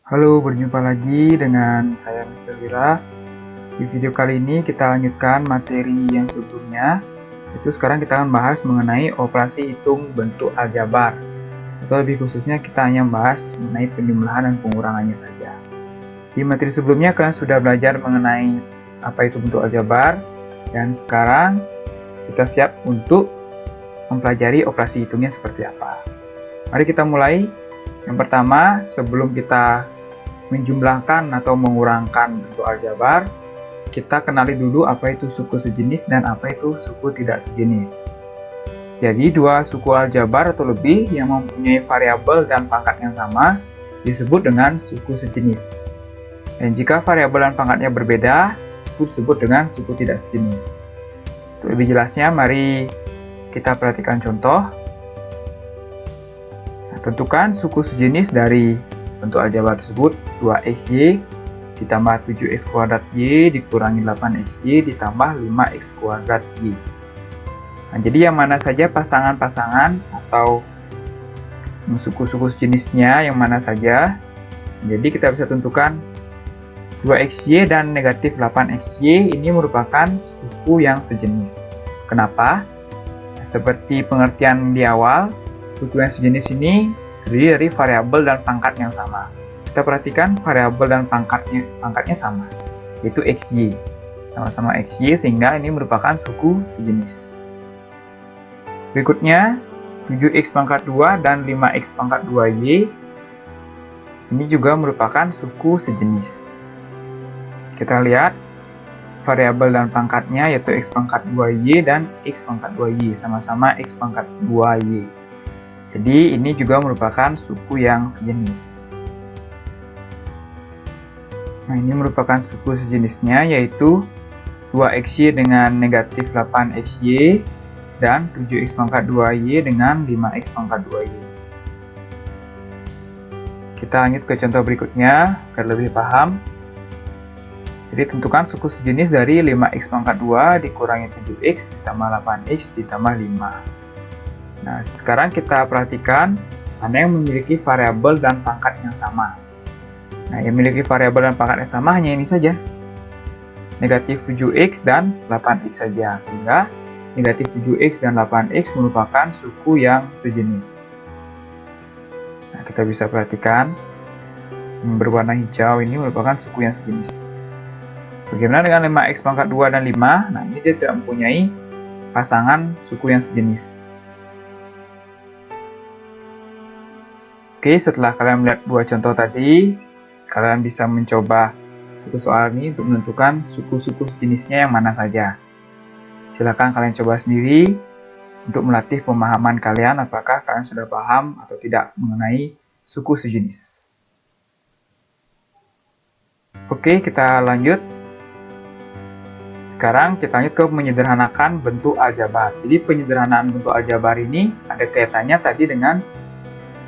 Halo, berjumpa lagi dengan saya Mr. Wira. Di video kali ini kita lanjutkan materi yang sebelumnya. Itu sekarang kita akan bahas mengenai operasi hitung bentuk aljabar. Atau lebih khususnya kita hanya membahas mengenai penjumlahan dan pengurangannya saja. Di materi sebelumnya kalian sudah belajar mengenai apa itu bentuk aljabar. Dan sekarang kita siap untuk mempelajari operasi hitungnya seperti apa. Mari kita mulai. Yang pertama, sebelum kita menjumlahkan atau mengurangkan bentuk aljabar, kita kenali dulu apa itu suku sejenis dan apa itu suku tidak sejenis. Jadi dua suku aljabar atau lebih yang mempunyai variabel dan pangkat yang sama disebut dengan suku sejenis. Dan jika variabel dan pangkatnya berbeda, itu disebut dengan suku tidak sejenis. Untuk lebih jelasnya, mari kita perhatikan contoh. Nah, tentukan suku sejenis dari bentuk aljabar tersebut 2xy ditambah 7x kuadrat y dikurangi 8xy ditambah 5x kuadrat y. Nah, jadi yang mana saja pasangan-pasangan atau suku-suku sejenisnya yang mana saja. Jadi kita bisa tentukan 2xy dan negatif 8xy ini merupakan suku yang sejenis. Kenapa? Seperti pengertian di awal, suku yang sejenis ini terdiri dari variabel dan pangkat yang sama. Kita perhatikan variabel dan pangkatnya sama, yaitu xy. Sama-sama xy sehingga ini merupakan suku sejenis. Berikutnya, 7x pangkat 2 dan 5x pangkat 2y ini juga merupakan suku sejenis. Kita lihat variabel dan pangkatnya yaitu x pangkat 2y dan x pangkat 2y, sama-sama x pangkat 2y. Jadi ini juga merupakan suku yang sejenis. Nah, ini merupakan suku sejenisnya yaitu 2xy dengan negatif 8xy dan 7x pangkat 2y dengan 5x pangkat 2y. Kita lanjut ke contoh berikutnya agar lebih paham. Jadi tentukan suku sejenis dari 5x pangkat 2 dikurangi 7x ditambah 8x ditambah 5. Nah, sekarang kita perhatikan mana yang memiliki variabel dan pangkat yang sama. Nah, yang memiliki variabel dan pangkat yang sama hanya ini saja. Negatif 7x dan 8x saja. Sehingga negatif 7x dan 8x merupakan suku yang sejenis. Nah, kita bisa perhatikan yang berwarna hijau ini merupakan suku yang sejenis. Bagaimana dengan 5x pangkat 2 dan 5? Nah, ini dia tidak mempunyai pasangan suku yang sejenis. Oke, setelah kalian melihat dua contoh tadi, kalian bisa mencoba satu soal ini untuk menentukan suku-suku sejenisnya yang mana saja. Silakan kalian coba sendiri untuk melatih pemahaman kalian apakah kalian sudah paham atau tidak mengenai suku sejenis. Oke, kita lanjut. Sekarang kita lanjut ke menyederhanakan bentuk aljabar. Jadi penyederhanaan bentuk aljabar ini ada kaitannya tadi dengan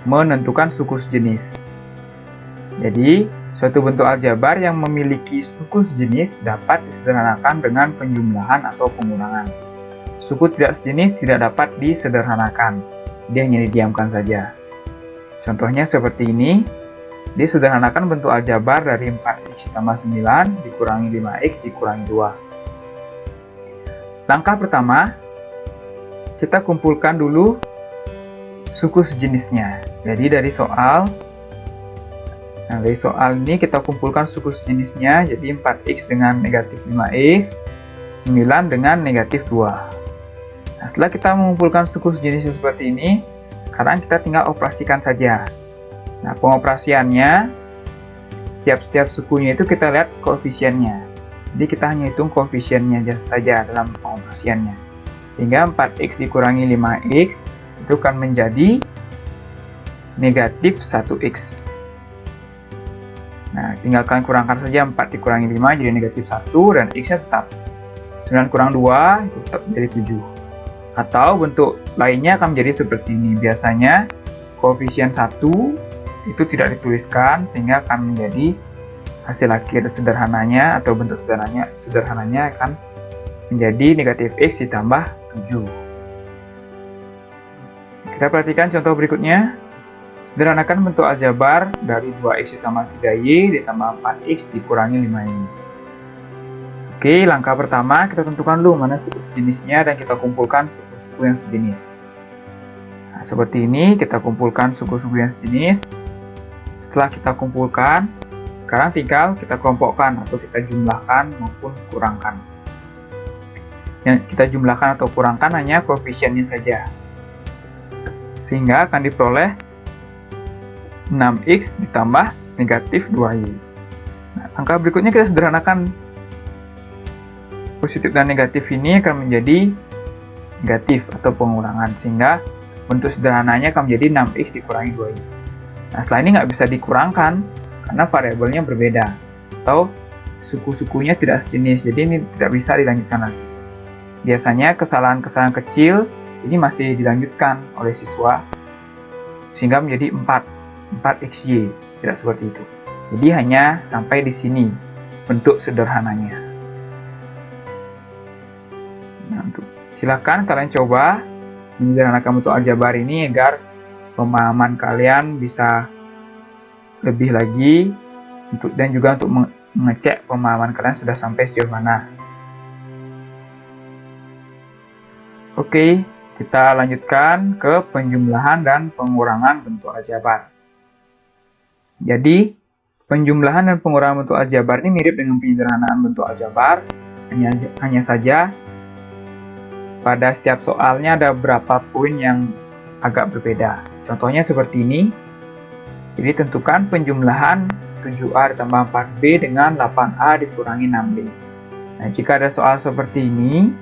menentukan suku sejenis. Jadi, suatu bentuk aljabar yang memiliki suku sejenis dapat disederhanakan dengan penjumlahan atau pengurangan. Suku tidak sejenis tidak dapat disederhanakan, dia hanya didiamkan saja. Contohnya seperti ini, disederhanakan bentuk aljabar dari 4x tambah 9 dikurangi 5x dikurangi 2. Langkah pertama, kita kumpulkan dulu suku sejenisnya. Jadi dari soal ini kita kumpulkan suku sejenisnya. Jadi 4x dengan negatif 5x, 9 dengan negatif 2. Nah, setelah kita mengumpulkan suku sejenisnya seperti ini, sekarang kita tinggal operasikan saja. Nah, pengoperasiannya, setiap sukunya itu kita lihat koefisiennya. Jadi kita hanya hitung koefisiennya saja dalam pengoperasiannya. Sehingga 4x dikurangi 5x itu akan menjadi negatif 1x. Nah, tinggal kalian kurangkan saja 4 dikurangi 5 jadi negatif 1 dan x-nya tetap 9 kurang 2 itu tetap menjadi 7. Atau bentuk lainnya akan menjadi seperti ini. Biasanya koefisien 1 itu tidak dituliskan sehingga akan menjadi hasil akhir sederhananya atau bentuk sederhananya akan menjadi negatif x ditambah 7. Kita perhatikan contoh berikutnya. Sederhanakan bentuk aljabar dari 2x ditambah 3y ditambah 4x dikurangi 5y. Oke, langkah pertama kita tentukan dulu mana suku sejenisnya dan kita kumpulkan suku-suku yang sejenis. Nah, seperti ini kita kumpulkan suku-suku yang sejenis. Setelah kita kumpulkan, sekarang tinggal kita kelompokkan atau kita jumlahkan maupun kurangkan. Yang kita jumlahkan atau kurangkan hanya koefisiennya saja. Sehingga akan diperoleh 6x ditambah negatif 2y. Nah, angka berikutnya kita sederhanakan. Positif dan negatif ini akan menjadi negatif atau pengurangan. Sehingga bentuk sederhananya akan menjadi 6x dikurangi 2y. Nah, setelah ini nggak bisa dikurangkan karena variabelnya berbeda. Atau suku-sukunya tidak sejenis. Jadi ini tidak bisa dilanjutkan lagi. Biasanya kesalahan-kesalahan kecil ini masih dilanjutkan oleh siswa. Sehingga menjadi 4xy, tidak seperti itu. Jadi hanya sampai di sini bentuk sederhananya. Nah, silakan kalian coba menyederhanakan bentuk aljabar ini agar pemahaman kalian bisa lebih lagi dan juga untuk mengecek pemahaman kalian sudah sampai sejauh mana. Oke, kita lanjutkan ke penjumlahan dan pengurangan bentuk aljabar. Jadi, penjumlahan dan pengurangan bentuk aljabar ini mirip dengan penyederhanaan bentuk aljabar, hanya saja pada setiap soalnya ada beberapa poin yang agak berbeda. Contohnya seperti ini. Jadi, tentukan penjumlahan 7A ditambah 4B dengan 8A dikurangi 6B. Nah, jika ada soal seperti ini,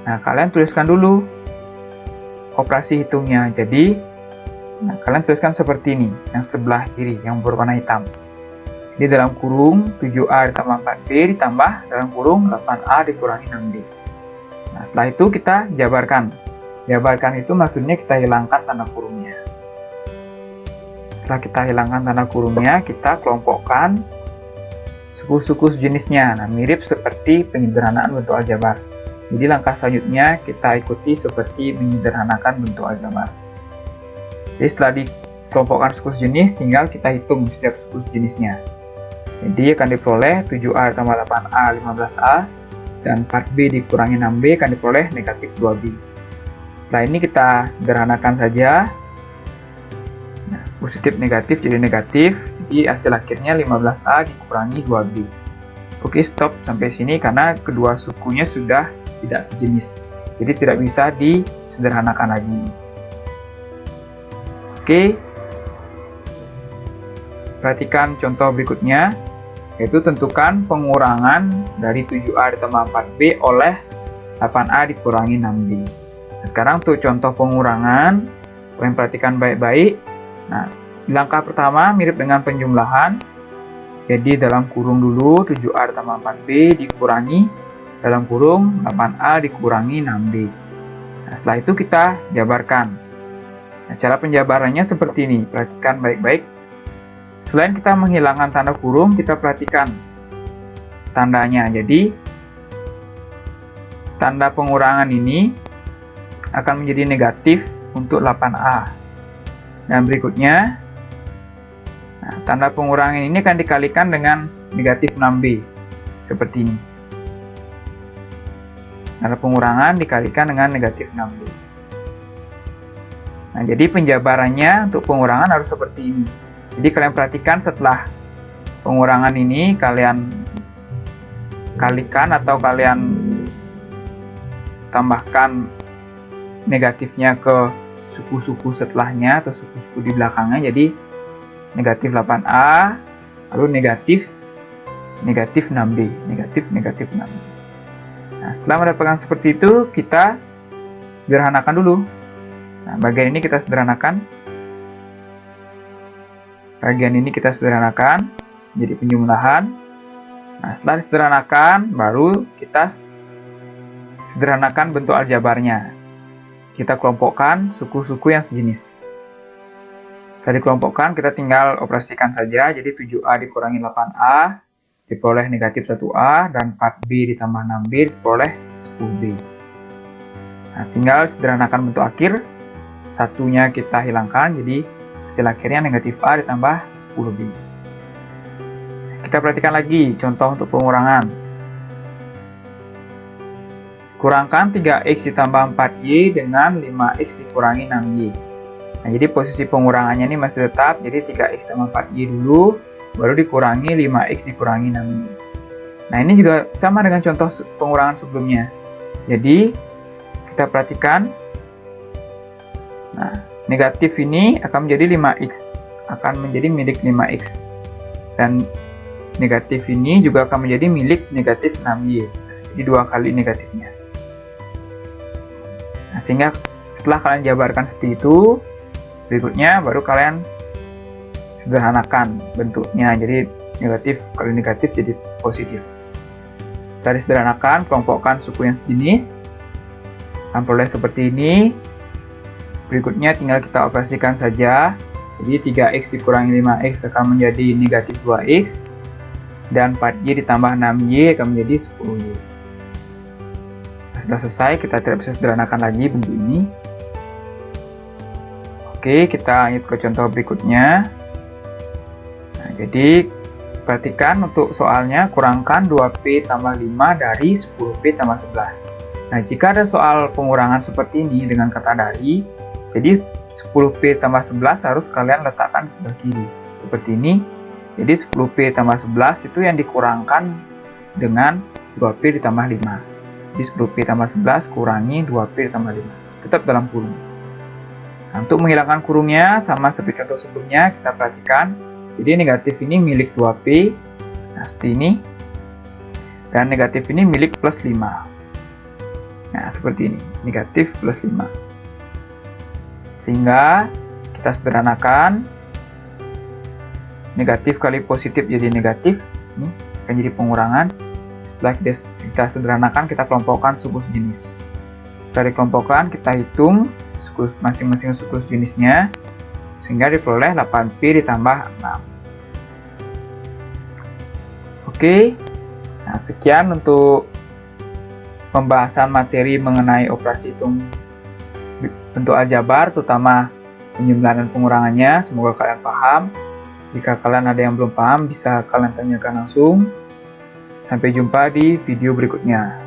nah kalian tuliskan dulu operasi hitungnya. Jadi, kalian tuliskan seperti ini, yang sebelah kiri, yang berwarna hitam. Jadi dalam kurung 7A ditambah 4B ditambah dalam kurung 8A dikurangi 6B. Nah, setelah itu kita jabarkan. Jabarkan itu maksudnya kita hilangkan tanda kurungnya. Setelah kita hilangkan tanda kurungnya, kita kelompokkan suku-suku sejenisnya. Nah, mirip seperti penyederhanaan bentuk aljabar. Jadi langkah selanjutnya kita ikuti seperti menyederhanakan bentuk aljabar. Jadi setelah dikelompokkan suku sejenis, tinggal kita hitung setiap suku sejenisnya. Jadi akan diperoleh 7A ditambah 8A 15A dan 4B dikurangi 6B akan diperoleh negatif 2B. Setelah ini kita sederhanakan saja. Nah, positif negatif jadi negatif, jadi hasil akhirnya 15A dikurangi 2B. Oke, stop sampai sini karena kedua sukunya sudah tidak sejenis. Jadi tidak bisa disederhanakan lagi. Oke, perhatikan contoh berikutnya, yaitu tentukan pengurangan dari 7A ditambah 4B oleh 8A dikurangi 6B. Nah, sekarang untuk contoh pengurangan, kalian perhatikan baik-baik. Nah, langkah pertama mirip dengan penjumlahan. Jadi dalam kurung dulu 7A ditambah 4B dikurangi dalam kurung 8A dikurangi 6B. Nah, setelah itu kita jabarkan. Nah, cara penjabarannya seperti ini, perhatikan baik-baik. Selain kita menghilangkan tanda kurung, kita perhatikan tandanya. Jadi, tanda pengurangan ini akan menjadi negatif untuk 8A. Dan berikutnya, nah, tanda pengurangan ini akan dikalikan dengan negatif 6B. Seperti ini. Tanda pengurangan dikalikan dengan negatif 6B. Nah, jadi penjabarannya untuk pengurangan harus seperti ini. Jadi kalian perhatikan setelah pengurangan ini kalian kalikan atau kalian tambahkan negatifnya ke suku-suku setelahnya atau suku-suku di belakangnya. Jadi negatif 8A lalu negatif 6B, negatif 6B. Nah, setelah mendapatkan seperti itu, kita sederhanakan dulu. Nah, bagian ini kita sederhanakan. Bagian ini kita sederhanakan jadi penjumlahan. Nah, setelah disederhanakan, baru kita sederhanakan bentuk aljabarnya. Kita kelompokkan suku-suku yang sejenis. Setelah dikelompokkan, kita tinggal operasikan saja. Jadi 7A dikurangi 8A diperoleh negatif 1A dan 4B ditambah 6B diperoleh 10B. Nah, tinggal sederhanakan bentuk akhir. Satunya kita hilangkan, jadi hasil akhirnya negatif A ditambah 10B. Kita perhatikan lagi contoh untuk pengurangan. Kurangkan 3x ditambah 4y dengan 5x dikurangi 6y. Nah, jadi posisi pengurangannya ini masih tetap, jadi 3x tambah 4y dulu, baru dikurangi 5x dikurangi 6y. Nah, ini juga sama dengan contoh pengurangan sebelumnya. Jadi, kita perhatikan. Nah, negatif ini akan menjadi 5x, akan menjadi milik 5x. Dan negatif ini juga akan menjadi milik negatif 6y. Jadi dua kali negatifnya. Nah, sehingga setelah kalian jabarkan seperti itu, berikutnya baru kalian sederhanakan bentuknya. Jadi negatif kali negatif jadi positif. Kita disederhanakan, kelompokkan suku yang sejenis. Akan peroleh seperti ini. Berikutnya tinggal kita operasikan saja. Jadi 3x dikurangi 5x akan menjadi negatif 2x. Dan 4y ditambah 6y akan menjadi 10y. Nah, sudah selesai, kita tidak bisa sederhanakan lagi bentuk ini. Oke, kita lanjut ke contoh berikutnya. Nah, jadi perhatikan untuk soalnya, kurangkan 2p tambah 5 dari 10p tambah 11. Nah, jika ada soal pengurangan seperti ini dengan kata dari, jadi 10p tambah 11 harus kalian letakkan sebelah kiri. Seperti ini. Jadi 10p tambah 11 itu yang dikurangkan dengan 2p ditambah 5. Jadi 10p tambah 11 kurangi 2p ditambah 5. Tetap dalam kurung. Nah, untuk menghilangkan kurungnya, sama seperti contoh sebelumnya, kita perhatikan. Jadi negatif ini milik 2p, nah seperti ini. Dan negatif ini milik plus 5. Nah, seperti ini, negatif plus 5. Sehingga kita sederhanakan, negatif kali positif jadi negatif, ini akan jadi pengurangan. Setelah kita sederhanakan, kita kelompokkan suku sejenis. Setelah dikelompokkan, kita hitung masing-masing suku sejenisnya, sehingga diperoleh 8p ditambah 6. Oke, nah sekian untuk pembahasan materi mengenai operasi hitung bentuk aljabar, terutama penjumlahan dan pengurangannya. Semoga kalian paham. Jika kalian ada yang belum paham, bisa kalian tanyakan langsung. Sampai jumpa di video berikutnya.